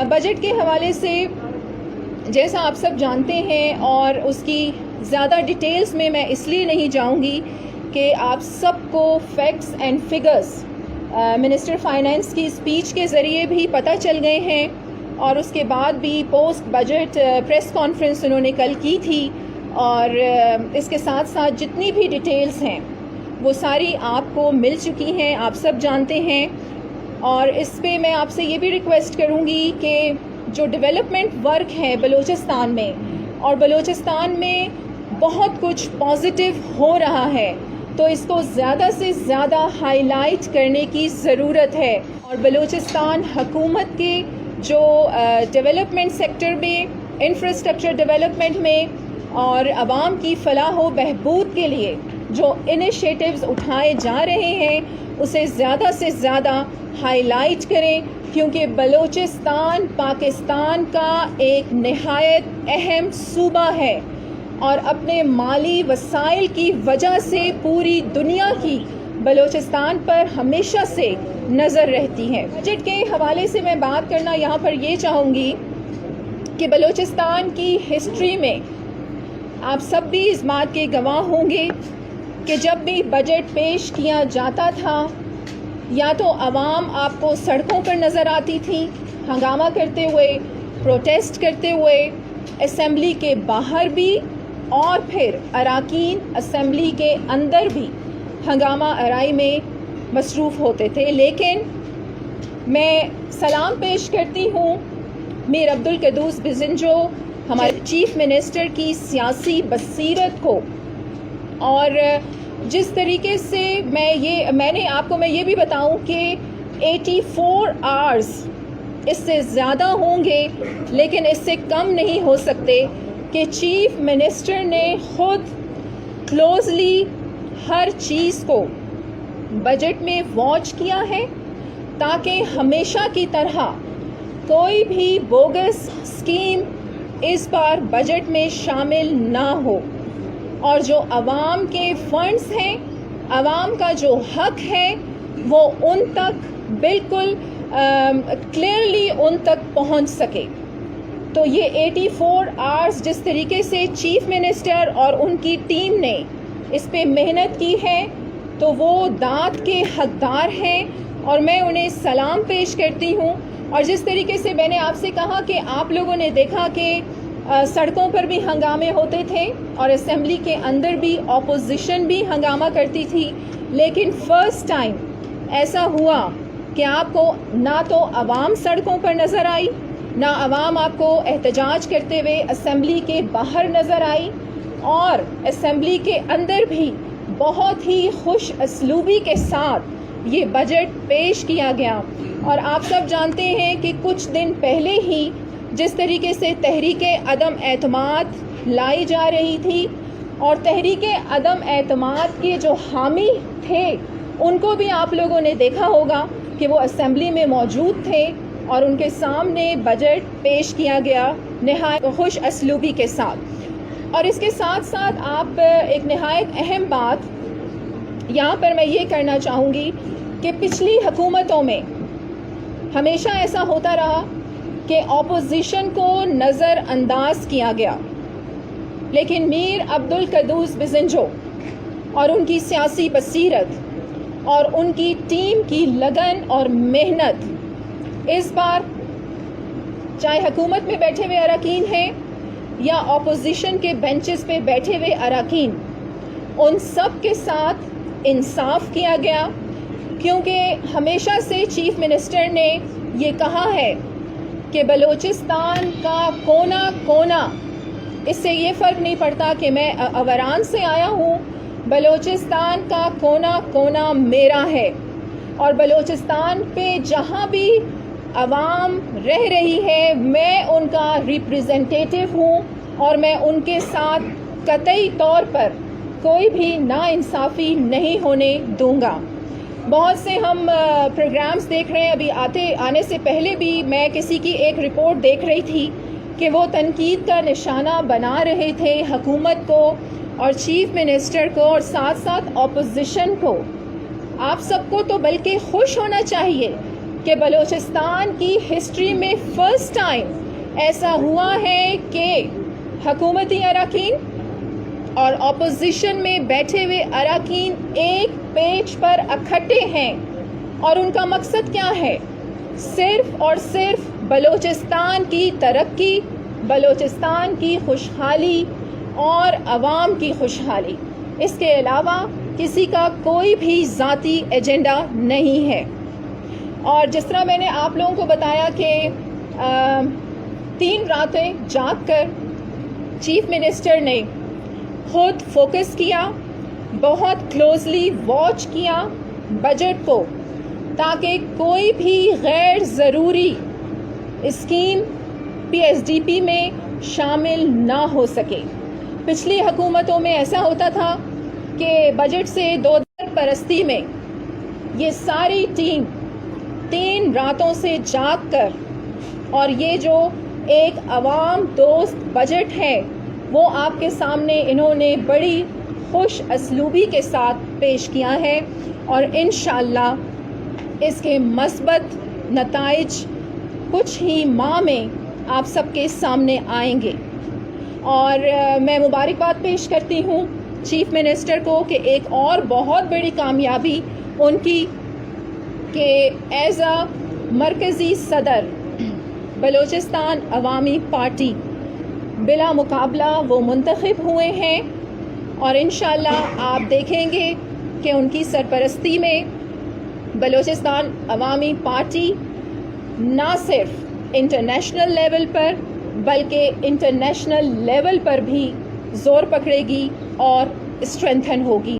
Budget کے حوالے سے جیسا آپ سب جانتے ہیں اور اس کی زیادہ ڈیٹیلز میں اس لیے نہیں جاؤں گی کہ آپ سب کو facts and figures minister finance کی اسپیچ کے ذریعے بھی پتہ چل گئے ہیں اور اس کے بعد بھی پوسٹ بجٹ پریس کانفرنس انہوں نے کل کی تھی، اور اس کے ساتھ ساتھ جتنی بھی ڈیٹیلز ہیں وہ ساری آپ کو مل چکی ہیں، آپ سب جانتے ہیں۔ اور اس پہ میں آپ سے یہ بھی ریکویسٹ کروں گی کہ جو ڈیولپمنٹ ورک ہے بلوچستان میں، اور بلوچستان میں بہت کچھ پازیٹیو ہو رہا ہے، تو اس کو زیادہ سے زیادہ ہائی لائٹ کرنے کی ضرورت ہے، اور بلوچستان حکومت کے جو ڈیولپمنٹ سیکٹر میں، انفراسٹرکچر ڈیولپمنٹ میں اور عوام کی فلاح و بہبود کے لیے جو انیشیٹوز اٹھائے جا رہے ہیں اسے زیادہ سے زیادہ ہائی لائٹ کریں، کیونکہ بلوچستان پاکستان کا ایک نہایت اہم صوبہ ہے اور اپنے مالی وسائل کی وجہ سے پوری دنیا کی بلوچستان پر ہمیشہ سے نظر رہتی ہے۔ بجٹ کے حوالے سے میں بات کرنا یہاں پر یہ چاہوں گی کہ بلوچستان کی ہسٹری میں آپ سب بھی اس بات کے گواہ ہوں گے کہ جب بھی بجٹ پیش کیا جاتا تھا یا تو عوام آپ کو سڑکوں پر نظر آتی تھی ہنگامہ کرتے ہوئے، پروٹیسٹ کرتے ہوئے، اسمبلی کے باہر بھی اور پھر اراکین اسمبلی کے اندر بھی ہنگامہ آرائی میں مصروف ہوتے تھے۔ لیکن میں سلام پیش کرتی ہوں میر عبدالقدوس بزنجو، ہمارے چیف منسٹر کی سیاسی بصیرت کو، اور جس طریقے سے میں نے آپ کو میں یہ بھی بتاؤں کہ 84 آورز اس سے زیادہ ہوں گے لیکن اس سے کم نہیں ہو سکتے کہ چیف منسٹر نے خود کلوزلی ہر چیز کو بجٹ میں واچ کیا ہے، تاکہ ہمیشہ کی طرح کوئی بھی بوگس اسکیم اس بار بجٹ میں شامل نہ ہو، اور جو عوام کے فنڈز ہیں، عوام کا جو حق ہے، وہ ان تک بالکل کلیئرلی ان تک پہنچ سکے۔ تو یہ 84 آورز جس طریقے سے چیف منسٹر اور ان کی ٹیم نے اس پہ محنت کی ہے تو وہ داد کے حقدار ہیں، اور میں انہیں سلام پیش کرتی ہوں۔ اور جس طریقے سے میں نے آپ سے کہا کہ آپ لوگوں نے دیکھا کہ سڑکوں پر بھی ہنگامے ہوتے تھے اور اسمبلی کے اندر بھی اپوزیشن بھی ہنگامہ کرتی تھی، لیکن فرسٹ ٹائم ایسا ہوا کہ آپ کو نہ تو عوام سڑکوں پر نظر آئی، نہ عوام آپ کو احتجاج کرتے ہوئے اسمبلی کے باہر نظر آئی، اور اسمبلی کے اندر بھی بہت ہی خوش اسلوبی کے ساتھ یہ بجٹ پیش کیا گیا۔ اور آپ سب جانتے ہیں کہ کچھ دن پہلے ہی جس طریقے سے تحریک عدم اعتماد لائی جا رہی تھی، اور تحریک عدم اعتماد کے جو حامی تھے ان کو بھی آپ لوگوں نے دیکھا ہوگا کہ وہ اسمبلی میں موجود تھے اور ان کے سامنے بجٹ پیش کیا گیا نہایت خوش اسلوبی کے ساتھ۔ اور اس کے ساتھ ساتھ آپ ایک نہایت اہم بات یہاں پر میں یہ کرنا چاہوں گی کہ پچھلی حکومتوں میں ہمیشہ ایسا ہوتا رہا کہ اپوزیشن کو نظر انداز کیا گیا، لیکن میر عبدالقدوس بزنجو اور ان کی سیاسی بصیرت اور ان کی ٹیم کی لگن اور محنت اس بار چاہے حکومت میں بیٹھے ہوئے اراکین ہیں یا اپوزیشن کے بینچز پہ بیٹھے ہوئے اراکین، ان سب کے ساتھ انصاف کیا گیا، کیونکہ ہمیشہ سے چیف منسٹر نے یہ کہا ہے کہ بلوچستان کا کونا کونا، اس سے یہ فرق نہیں پڑتا کہ میں اوران سے آیا ہوں، بلوچستان کا کونا کونا میرا ہے، اور بلوچستان پہ جہاں بھی عوام رہ رہی ہے میں ان کا ریپریزنٹیٹیو ہوں، اور میں ان کے ساتھ قطعی طور پر کوئی بھی ناانصافی نہیں ہونے دوں گا۔ بہت سے ہم پروگرامز دیکھ رہے ہیں، ابھی آنے سے پہلے بھی میں کسی کی ایک رپورٹ دیکھ رہی تھی کہ وہ تنقید کا نشانہ بنا رہے تھے حکومت کو اور چیف منسٹر کو اور ساتھ ساتھ اپوزیشن کو۔ آپ سب کو تو بلکہ خوش ہونا چاہیے کہ بلوچستان کی ہسٹری میں فرسٹ ٹائم ایسا ہوا ہے کہ حکومتی اراکین اور اپوزیشن میں بیٹھے ہوئے اراکین ایک پیج پر اکٹھے ہیں، اور ان کا مقصد کیا ہے؟ صرف اور صرف بلوچستان کی ترقی، بلوچستان کی خوشحالی اور عوام کی خوشحالی۔ اس کے علاوہ کسی کا کوئی بھی ذاتی ایجنڈا نہیں ہے۔ اور جس طرح میں نے آپ لوگوں کو بتایا کہ 3 راتیں جاگ کر چیف منسٹر نے خود فوکس کیا، بہت کلوزلی واچ کیا بجٹ کو، تاکہ کوئی بھی غیر ضروری scheme P S D P میں شامل نہ ہو سکے۔ پچھلی حکومتوں میں ایسا ہوتا تھا کہ بجٹ سے دو پرستی میں یہ ساری ٹیم 3 راتوں سے جاگ کر، اور یہ جو ایک عوام دوست بجٹ ہے وہ آپ کے سامنے انہوں نے بڑی خوش اسلوبی کے ساتھ پیش کیا ہے، اور انشاءاللہ اس کے مثبت نتائج کچھ ہی ماہ میں آپ سب کے سامنے آئیں گے۔ اور میں مبارکباد پیش کرتی ہوں چیف منسٹر کو کہ ایک اور بہت بڑی کامیابی ان کی کہ ایز اے مرکزی صدر بلوچستان عوامی پارٹی بلا مقابلہ وہ منتخب ہوئے ہیں، اور انشاءاللہ آپ دیکھیں گے کہ ان کی سرپرستی میں بلوچستان عوامی پارٹی نہ صرف انٹرنیشنل لیول پر بلکہ انٹرنیشنل لیول پر بھی زور پکڑے گی اور اسٹرینتھن ہوگی۔